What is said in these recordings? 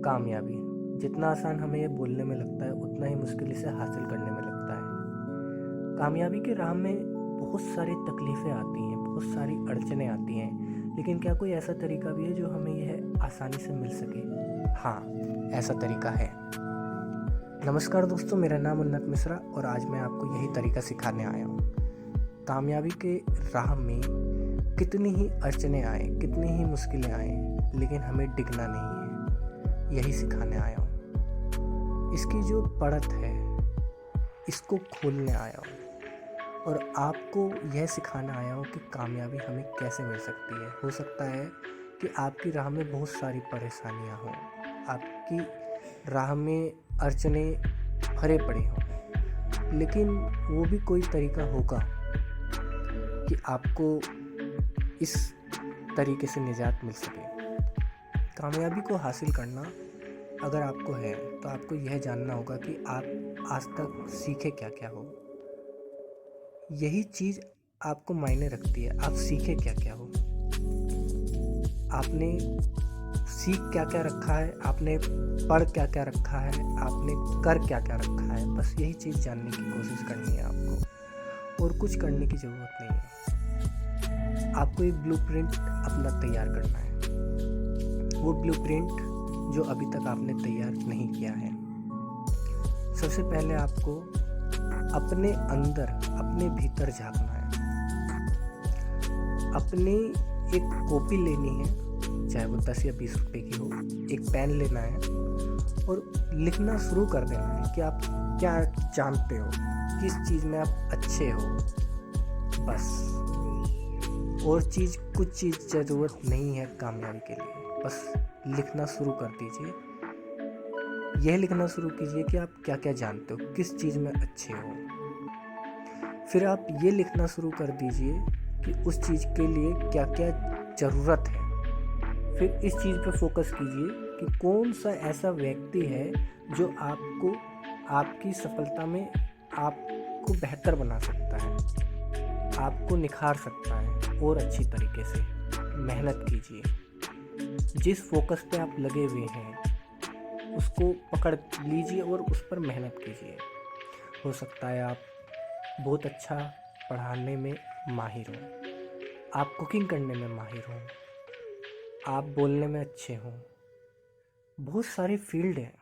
कामयाबी जितना आसान हमें ये बोलने में लगता है उतना ही मुश्किल इसे हासिल करने में लगता है। कामयाबी के राह में बहुत सारी तकलीफ़ें आती हैं, बहुत सारी अड़चनें आती हैं, लेकिन क्या कोई ऐसा तरीका भी है जो हमें यह आसानी से मिल सके? हाँ, ऐसा तरीका है। नमस्कार दोस्तों, मेरा नाम उन्नत मिश्रा और आज मैं आपको यही तरीका सिखाने आया हूँ। कामयाबी के राह में कितनी ही अड़चनें आए, कितनी ही मुश्किलें आए, लेकिन हमें डिगना नहीं है, यही सिखाने आया हूँ। इसकी जो पड़त है इसको खोलने आया हूँ और आपको यह सिखाना आया हूँ कि कामयाबी हमें कैसे मिल सकती है। हो सकता है कि आपकी राह में बहुत सारी परेशानियाँ हों, आपकी राह में अड़चनें भरे पड़े हों, लेकिन वो भी कोई तरीका होगा कि आपको इस तरीके से निजात मिल सके। कामयाबी को हासिल करना अगर आपको है तो आपको यह जानना होगा कि आप आज तक सीखे क्या क्या हो। यही चीज़ आपको मायने रखती है, आप सीखे क्या क्या हो, आपने सीख क्या क्या रखा है, आपने पढ़ क्या क्या रखा है, आपने कर क्या क्या रखा है। बस यही चीज़ जानने की कोशिश करनी है आपको, और कुछ करने की ज़रूरत नहीं है। आपको एक ब्लूप्रिंट अपना तैयार करना है, वो ब्लूप्रिंट जो अभी तक आपने तैयार नहीं किया है। सबसे पहले आपको अपने अंदर, अपने भीतर झांकना है। अपनी एक कॉपी लेनी है, चाहे वो 10 या 20 रुपए की हो, एक पेन लेना है और लिखना शुरू कर देना है कि आप क्या जानते हो, किस चीज़ में आप अच्छे हो। बस और कुछ चीज़ ज़रूरत नहीं है कामयाबी के लिए। बस लिखना शुरू कर दीजिए। यह लिखना शुरू कीजिए कि आप क्या क्या जानते हो, किस चीज़ में अच्छे हो। फिर आप ये लिखना शुरू कर दीजिए कि उस चीज़ के लिए क्या क्या ज़रूरत है। फिर इस चीज़ पे फोकस कीजिए कि कौन सा ऐसा व्यक्ति है जो आपको, आपकी सफलता में आपको बेहतर बना सकता है, आपको निखार सकता है। और अच्छी तरीके से मेहनत कीजिए। जिस फोकस पे आप लगे हुए हैं उसको पकड़ लीजिए और उस पर मेहनत कीजिए। हो सकता है आप बहुत अच्छा पढ़ाने में माहिर हों, आप कुकिंग करने में माहिर हों, आप बोलने में अच्छे हों। बहुत सारे फील्ड हैं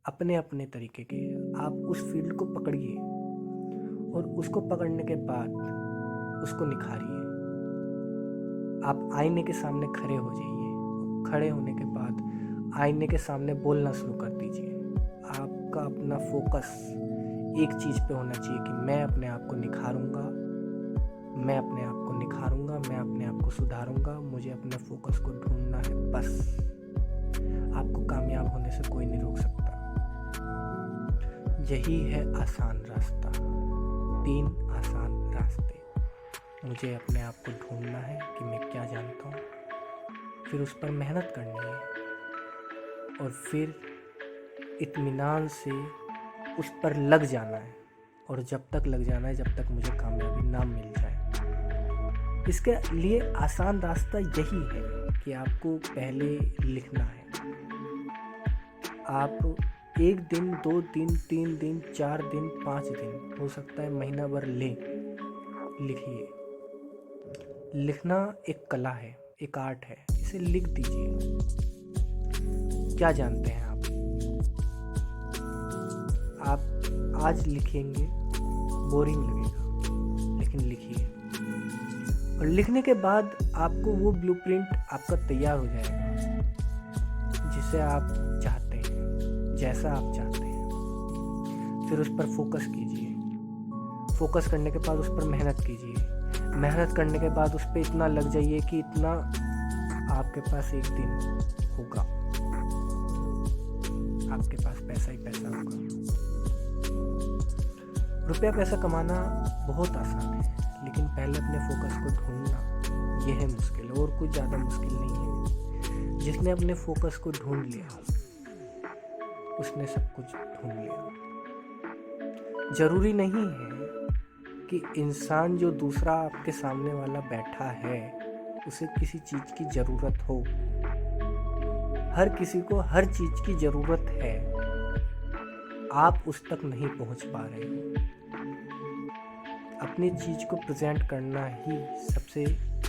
अपने अपने तरीके के। आप उस फील्ड को पकड़िए और उसको पकड़ने के बाद उसको निखारिए। आप आईने के सामने खड़े हो जाइए। खड़े होने के बाद आईने के सामने बोलना शुरू कर दीजिए। आपका अपना फोकस एक चीज़ पे होना चाहिए कि मैं अपने आप को निखारूंगा, मैं अपने आप को निखारूंगा, मैं अपने आप को सुधारूंगा, मुझे अपने फोकस को ढूंढना है। बस आपको कामयाब होने से कोई नहीं रोक सकता। यही है आसान रास्ता, 3 आसान रास्ते। मुझे अपने आप को ढूंढना है कि मैं क्या जानता हूँ, फिर उस पर मेहनत करनी है और फिर इत्मीनान से उस पर लग जाना है। और जब तक लग जाना है जब तक मुझे कामयाबी ना मिल जाए। इसके लिए आसान रास्ता यही है कि आपको पहले लिखना है। आप 1 दिन, 2 दिन, 3 दिन, 4 दिन, 5 दिन, हो सकता है महीना भर लिखिए। लिखना एक कला है, एक आर्ट है। इसे लिख दीजिए। क्या जानते हैं आप आज लिखेंगे, बोरिंग लगेगा, लेकिन लिखिए। और लिखने के बाद आपको वो ब्लूप्रिंट आपका तैयार हो जाएगा, जिसे आप चाहते हैं, जैसा आप चाहते हैं। फिर उस पर फोकस कीजिए। फोकस करने के बाद उस पर मेहनत कीजिए। मेहनत करने के बाद उस पर इतना लग जाइए कि इतना आपके पास एक दिन होगा, आपके पास पैसा ही पैसा होगा। रुपया पैसा कमाना बहुत आसान है, लेकिन पहले अपने फोकस को ढूंढना यह है मुश्किल, और कुछ ज़्यादा मुश्किल नहीं है। जिसने अपने फोकस को ढूंढ लिया उसने सब कुछ ढूंढ लिया। जरूरी नहीं है कि इंसान जो दूसरा आपके सामने वाला बैठा है उसे किसी चीज़ की ज़रूरत हो। हर किसी को हर चीज़ की ज़रूरत है, आप उस तक नहीं पहुंच पा रहे हो। अपनी चीज़ को प्रेजेंट करना ही सबसे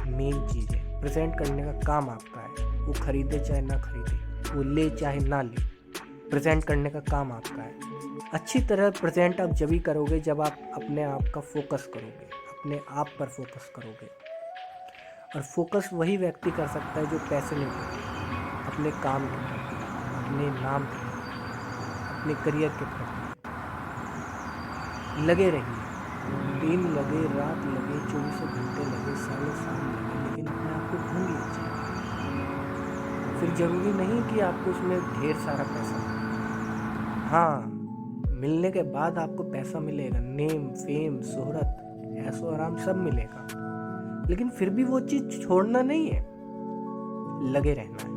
मेन चीज़ है। प्रेजेंट करने का काम आपका है, वो खरीदे चाहे ना खरीदे, वो ले चाहे ना ले, प्रेजेंट करने का काम आपका है। अच्छी तरह प्रेजेंट आप जब ही करोगे जब आप अपने आप का फोकस करोगे, अपने आप पर फोकस करोगे। और फोकस वही व्यक्ति कर सकता है जो पैशनेट है अपने काम के प्रति, अपने नाम के प्रति, अपने करियर के प्रति। लगे रहिए, दिन लगे, रात लगे, 24 घंटे लगे, सालों साल लगे, लेकिन अपने आप को ढूंढ लीजिए। फिर ज़रूरी नहीं कि आपको उसमें ढेर सारा पैसा मिले। हाँ, मिलने के बाद आपको पैसा मिलेगा, नेम, फेम, शोहरत, ऐशो आराम सब मिलेगा, लेकिन फिर भी वो चीज़ छोड़ना नहीं है, लगे रहना है।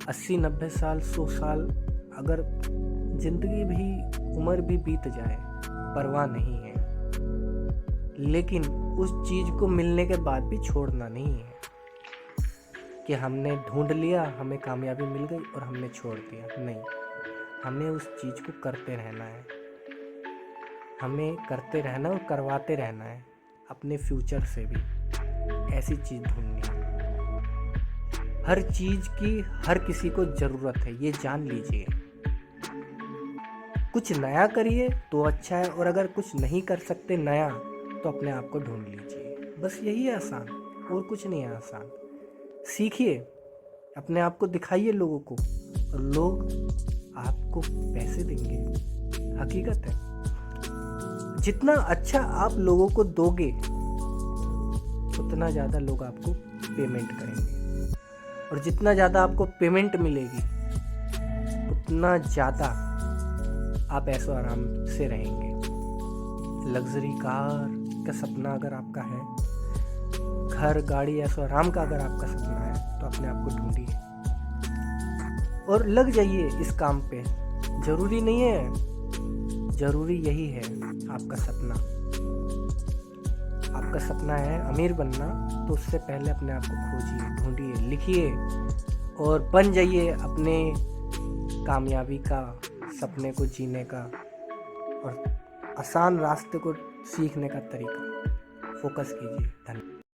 80, 90 साल, 100 साल अगर जिंदगी भी, उम्र भी बीत जाए, परवाह नहीं है, लेकिन उस चीज़ को मिलने के बाद भी छोड़ना नहीं है कि हमने ढूंढ लिया, हमें कामयाबी मिल गई और हमने छोड़ दिया। नहीं, हमें उस चीज़ को करते रहना है, हमें करते रहना और करवाते रहना है। अपने फ्यूचर से भी ऐसी चीज़ ढूंढनी है। हर चीज़ की हर किसी को ज़रूरत है, ये जान लीजिए। कुछ नया करिए तो अच्छा है, और अगर कुछ नहीं कर सकते नया तो अपने आप को ढूंढ लीजिए। बस यही है आसान, और कुछ नहीं है आसान। सीखिए, अपने आप को दिखाइए लोगों को, और लोग आपको पैसे देंगे। हकीकत है, जितना अच्छा आप लोगों को दोगे उतना ज़्यादा लोग आपको पेमेंट करेंगे, और जितना ज़्यादा आपको पेमेंट मिलेगी उतना ज़्यादा आप ऐशो आराम से रहेंगे। लग्जरी कार का सपना अगर आपका है, घर, गाड़ी, ऐशो आराम का अगर आपका सपना है, तो अपने आप को ढूंढिए और लग जाइए इस काम पे। ज़रूरी नहीं है, ज़रूरी यही है आपका सपना। आपका सपना है अमीर बनना, तो उससे पहले अपने आप को खोजिए, ढूंढिए, लिखिए और बन जाइए अपने कामयाबी का, सपने को जीने का और आसान रास्ते को सीखने का तरीका। फोकस कीजिए। धन्यवाद।